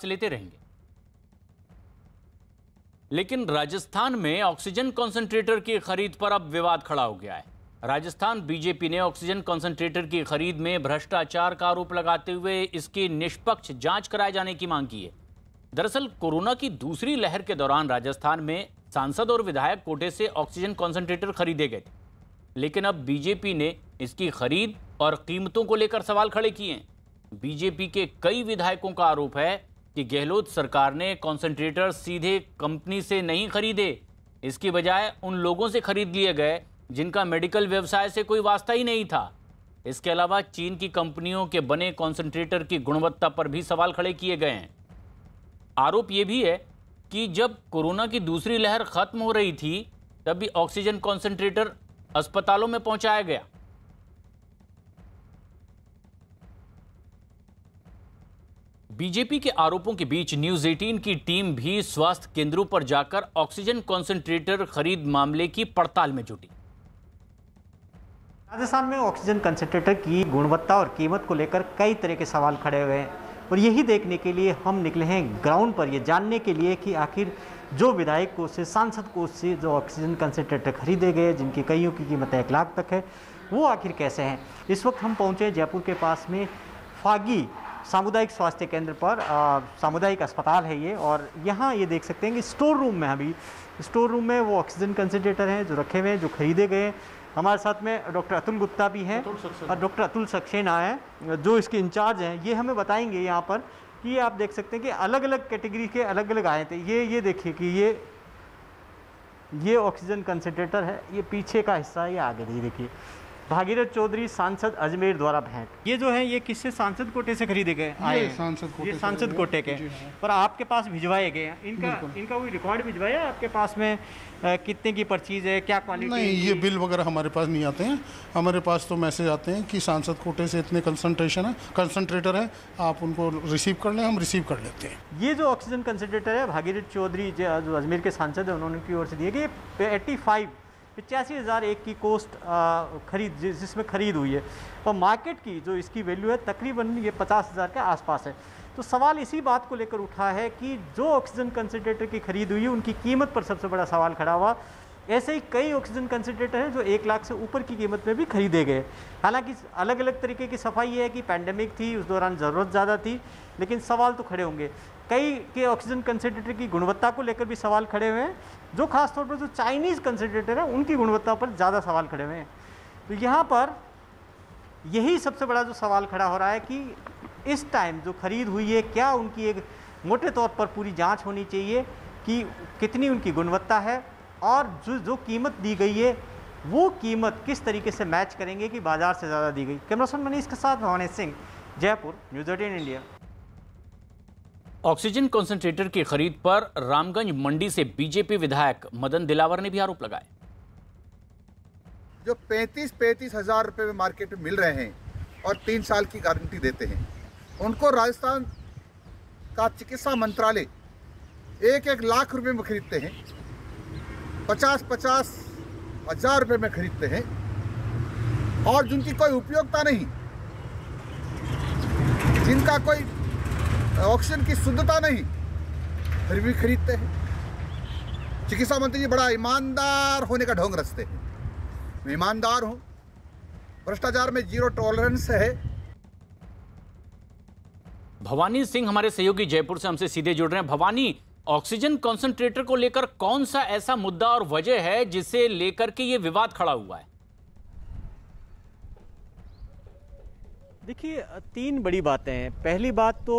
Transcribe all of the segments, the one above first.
लेते रहेंगे। लेकिन राजस्थान में ऑक्सीजन कॉन्सेंट्रेटर की खरीद पर अब विवाद खड़ा हो गया है। राजस्थान बीजेपी ने ऑक्सीजन कॉन्सेंट्रेटर की खरीद में भ्रष्टाचार का आरोप लगाते हुए इसकी निष्पक्ष जांच कराए जाने की मांग की है। दरअसल कोरोना की दूसरी लहर के दौरान राजस्थान में सांसद और विधायक कोटे से ऑक्सीजन कॉन्सेंट्रेटर खरीदे गए थे, लेकिन अब बीजेपी ने इसकी खरीद और कीमतों को लेकर सवाल खड़े किए हैं। बीजेपी के कई विधायकों का आरोप है कि गहलोत सरकार ने कॉन्सेंट्रेटर सीधे कंपनी से नहीं खरीदे, इसकी बजाय उन लोगों से खरीद लिए गए जिनका मेडिकल व्यवसाय से कोई वास्ता ही नहीं था। इसके अलावा चीन की कंपनियों के बने कॉन्सेंट्रेटर की गुणवत्ता पर भी सवाल खड़े किए गए हैं। आरोप यह भी है कि जब कोरोना की दूसरी लहर खत्म हो रही थी तब भी ऑक्सीजन कॉन्सेंट्रेटर अस्पतालों में पहुंचाया गया। बीजेपी के आरोपों के बीच न्यूज 18 की टीम भी स्वास्थ्य केंद्रों पर जाकर ऑक्सीजन कॉन्सेंट्रेटर खरीद मामले की पड़ताल में जुटी। राजस्थान में ऑक्सीजन कंसंट्रेटर की गुणवत्ता और कीमत को लेकर कई तरह के सवाल खड़े हुए हैं और यही देखने के लिए हम निकले हैं ग्राउंड पर, ये जानने के लिए कि आखिर जो विधायक कोष से, सांसद कोष से जो ऑक्सीजन कंसंट्रेटर खरीदे गए, जिनकी कईयों की कीमत 1 लाख तक है, वो आखिर कैसे हैं। इस वक्त हम पहुंचे जयपुर के पास में फागी सामुदायिक स्वास्थ्य केंद्र पर, सामुदायिक अस्पताल है ये, और यहाँ ये देख सकते हैं कि स्टोर रूम में, अभी स्टोर रूम में वो ऑक्सीजन कंसंट्रेटर हैं जो रखे हुए हैं, जो खरीदे गए। हमारे साथ में डॉक्टर अतुल गुप्ता भी हैं और डॉक्टर अतुल सक्सेना हैं जो इसके इंचार्ज हैं। ये हमें बताएंगे यहाँ पर कि आप देख सकते हैं कि अलग अलग कैटेगरी के अलग अलग आए थे। ये देखिए कि ये ऑक्सीजन कंसंट्रेटर है, ये पीछे का हिस्सा है, ये आगे देखिए। भागीरथ चौधरी सांसद अजमेर द्वारा भेंट, ये जो है ये किससे, सांसद कोटे से खरीदे गए आए, ये सांसद कोटे के, पर आपके पास भिजवाए गए हैं। इनका कोई रिकॉर्ड भिजवाया आपके पास में, कितने की परचेज है, क्या क्वालिटी? नहीं, ये बिल वगैरह हमारे पास नहीं आते हैं। हमारे पास तो मैसेज आते हैं कि सांसद कोटे से इतने कंसंट्रेटर है, आप उनको रिसीव कर लें, हम रिसीव कर लेते हैं। ये जो ऑक्सीजन कंसंट्रेटर है भागीरथ चौधरी जो अजमेर के सांसद है, उन्होंने की ओर से दिए कि 85,000 एक की कॉस्ट खरीद, जिसमें खरीद हुई है, और मार्केट की जो इसकी वैल्यू है तकरीबन ये 50,000 के आसपास है। तो सवाल इसी बात को लेकर उठा है कि जो ऑक्सीजन कंसंट्रेटर की खरीद हुई है उनकी कीमत पर सबसे बड़ा सवाल खड़ा हुआ। ऐसे ही कई ऑक्सीजन कंसंट्रेटर हैं जो 1 लाख से ऊपर की कीमत में भी खरीदे गए। हालांकि अलग अलग तरीके की सफाई है कि पैंडेमिक थी, उस दौरान ज़रूरत ज़्यादा थी, लेकिन सवाल तो खड़े होंगे। कई के ऑक्सीजन कंसंट्रेटर की गुणवत्ता को लेकर भी सवाल खड़े हुए हैं, जो खासतौर पर जो चाइनीज़ कंसंट्रेटर है उनकी गुणवत्ता पर ज़्यादा सवाल खड़े हुए हैं। तो यहाँ पर यही सबसे बड़ा जो सवाल खड़ा हो रहा है कि इस टाइम जो खरीद हुई है, क्या उनकी एक मोटे तौर पर पूरी जांच होनी चाहिए कि कितनी उनकी गुणवत्ता है, और जो कीमत दी गई है वो कीमत किस तरीके से मैच करेंगे कि बाजार से ज़्यादा दी गई। कैमरामैन मनीष के साथ Bhavani Singh, Jaipur, news 18 India. Oxygen concentrator की खरीद पर रामगंज मंडी से बीजेपी विधायक मदन दिलावर ने भी आरोप लगाए। जो 35 हज़ार रुपये में मार्केट में मिल रहे हैं और 3 साल की गारंटी देते हैं, उनको राजस्थान का चिकित्सा मंत्रालय 1 लाख रुपए में खरीदते हैं, 50 हज़ार रुपये में खरीदते हैं, और जिनकी कोई उपयोगिता नहीं, जिनका कोई ऑक्सीजन की शुद्धता नहीं, फिर भी खरीदते हैं। चिकित्सा मंत्री जी बड़ा ईमानदार होने का ढोंग रचते हैं। मैं ईमानदार हूँ, भ्रष्टाचार में 0 टॉलरेंस है। भवानी सिंह हमारे सहयोगी जयपुर से हमसे सीधे जुड़ रहे हैं। भवानी, ऑक्सीजन कॉन्सेंट्रेटर को लेकर कौन सा ऐसा मुद्दा और वजह है जिसे लेकर के ये विवाद खड़ा हुआ है? देखिए, 3 बड़ी बातें हैं। पहली बात तो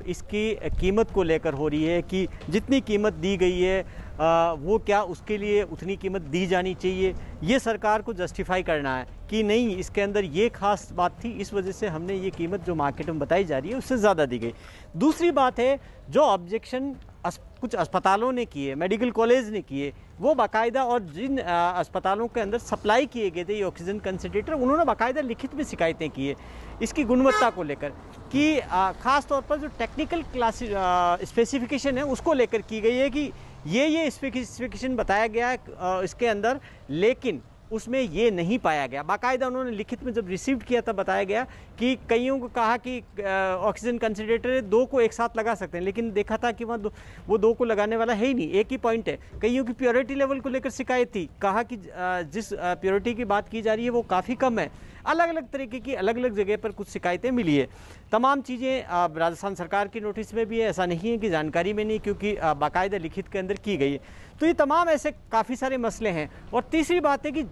इसकी कीमत को लेकर हो रही है कि जितनी कीमत दी गई है वो क्या उसके लिए उतनी कीमत दी जानी चाहिए, ये सरकार को जस्टिफाई करना है कि नहीं, इसके अंदर ये खास बात थी, इस वजह से हमने ये कीमत जो मार्केट में बताई जा रही है उससे ज़्यादा दी गई। दूसरी बात है जो ऑब्जेक्शन कुछ अस्पतालों ने किए, मेडिकल कॉलेज ने किए, वो बाकायदा, और जिन अस्पतालों के अंदर सप्लाई किए गए थे ये ऑक्सीजन कंसंट्रेटर, उन्होंने बाकायदा लिखित में शिकायतें की है इसकी गुणवत्ता को लेकर कि ख़ास तौर पर जो टेक्निकल क्लास स्पेसिफिकेशन है उसको लेकर की गई है कि ये स्पेसिफिकेशन बताया गया है इसके अंदर, लेकिन उसमें ये नहीं पाया गया। बाकायदा उन्होंने लिखित में जब रिसीव किया तब बताया गया कि कईयों को कहा कि ऑक्सीजन कंसंट्रेटर 2 को एक साथ लगा सकते हैं, लेकिन देखा था कि वहाँ वो 2 को लगाने वाला है ही नहीं, एक ही पॉइंट है। कईयों की प्योरिटी लेवल को लेकर शिकायत थी, कहा कि जिस प्योरिटी की बात की जा रही है वो काफ़ी कम है। अलग अलग तरीके की अलग अलग जगह पर कुछ शिकायतें मिली है। तमाम चीज़ें राजस्थान सरकार की नोटिस में भी है, ऐसा नहीं है कि जानकारी में नहीं, क्योंकि बाकायदा लिखित के अंदर की गई है। तो ये तमाम ऐसे काफ़ी सारे मसले हैं। और तीसरी बात है कि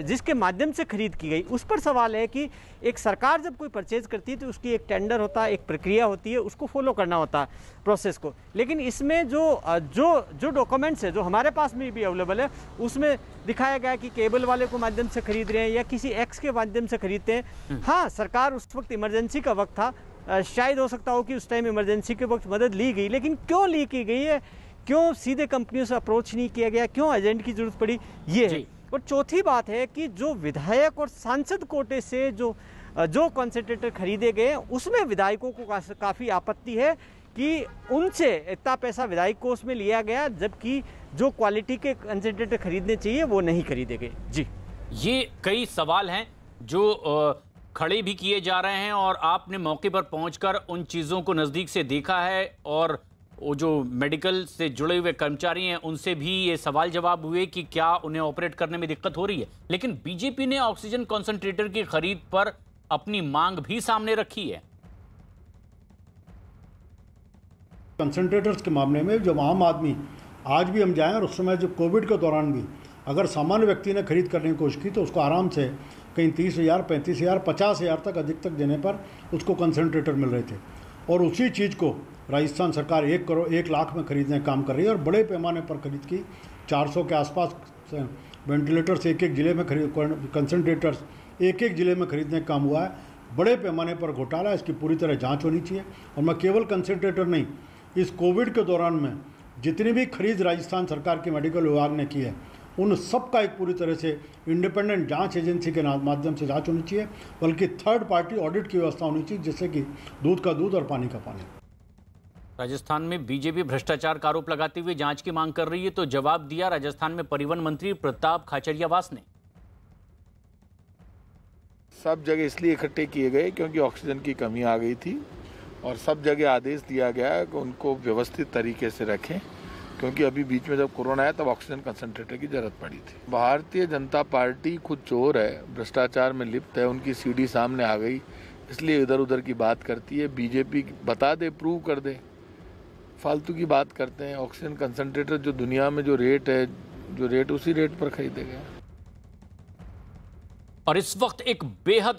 जिसके माध्यम से खरीद की गई उस पर सवाल है कि एक सरकार जब कोई परचेज करती है तो उसकी एक टेंडर होता है, एक प्रक्रिया होती है, उसको फॉलो करना होता है प्रोसेस को। लेकिन इसमें जो डॉक्यूमेंट्स है जो हमारे पास में भी अवेलेबल है उसमें दिखाया गया कि केबल वाले को माध्यम से खरीद रहे हैं या किसी एक्स के माध्यम से खरीदते हैं। हाँ, सरकार उस वक्त इमरजेंसी का वक्त था, शायद हो सकता हो कि उस टाइम इमरजेंसी के वक्त मदद ली गई, लेकिन क्यों ली की गई है, क्यों सीधे कंपनियों से अप्रोच नहीं किया गया, क्यों एजेंट की जरूरत पड़ी, ये है। और चौथी बात है कि जो विधायक और सांसद कोटे से जो कंसंट्रेटर खरीदे गए उसमें विधायकों को काफ़ी आपत्ति है कि उनसे इतना पैसा विधायक कोष में लिया गया, जबकि जो क्वालिटी के कंसंट्रेटर खरीदने चाहिए वो नहीं खरीदे गए। जी, ये कई सवाल हैं जो खड़े भी किए जा रहे हैं और आपने मौके पर पहुंचकर उन चीज़ों को नज़दीक से देखा है और वो जो मेडिकल से जुड़े हुए कर्मचारी हैं उनसे भी ये सवाल जवाब हुए कि क्या उन्हें ऑपरेट करने में दिक्कत हो रही है। लेकिन बीजेपी ने ऑक्सीजन कंसंट्रेटर की खरीद पर अपनी मांग भी सामने रखी है। कंसंट्रेटर्स के मामले में जब आम आदमी आज भी हम जाएं और उस समय जब कोविड के दौरान भी अगर सामान्य व्यक्ति ने खरीद करने की कोशिश की तो उसको आराम से कहीं 30,000, 35,000, 50,000 तक अधिक तक देने पर उसको कंसंट्रेटर मिल रहे थे। और उसी चीज़ को राजस्थान सरकार 1 लाख में खरीदने का काम कर रही है और बड़े पैमाने पर खरीद की। 400 के आसपास वेंटिलेटर्स एक जिले में कंसंट्रेटर्स एक जिले में खरीदने का काम हुआ है। बड़े पैमाने पर घोटाला, इसकी पूरी तरह जांच होनी चाहिए। और मैं केवल कंसंट्रेटर नहीं, इस कोविड के दौरान में जितनी भी खरीद राजस्थान सरकार के मेडिकल विभाग ने की है उन सब का एक पूरी तरह से इंडिपेंडेंट जांच एजेंसी के माध्यम से जांच होनी चाहिए, बल्कि थर्ड पार्टी ऑडिट की व्यवस्था होनी चाहिए, जिससे कि दूध का दूध और पानी का पानी। राजस्थान में बीजेपी भ्रष्टाचार का आरोप लगाते हुए जांच की मांग कर रही है, तो जवाब दिया राजस्थान में परिवहन मंत्री प्रताप खाचरियावास ने। सब जगह इसलिए इकट्ठे किए गए क्योंकि ऑक्सीजन की कमी आ गई थी और सब जगह आदेश दिया गया कि उनको व्यवस्थित तरीके से रखें, क्योंकि अभी बीच में जब कोरोना आया तब ऑक्सीजन कंसंट्रेटर की जरूरत पड़ी थी। भारतीय जनता पार्टी खुद चोर है, भ्रष्टाचार में लिप्त है, उनकी सीडी सामने आ गई, इसलिए इधर उधर की बात करती है। बीजेपी बता दे, प्रूव कर दे, फालतू की बात करते हैं। ऑक्सीजन कंसंट्रेटर जो दुनिया में जो रेट उसी रेट पर खरीदे गए। और इस वक्त एक बेहद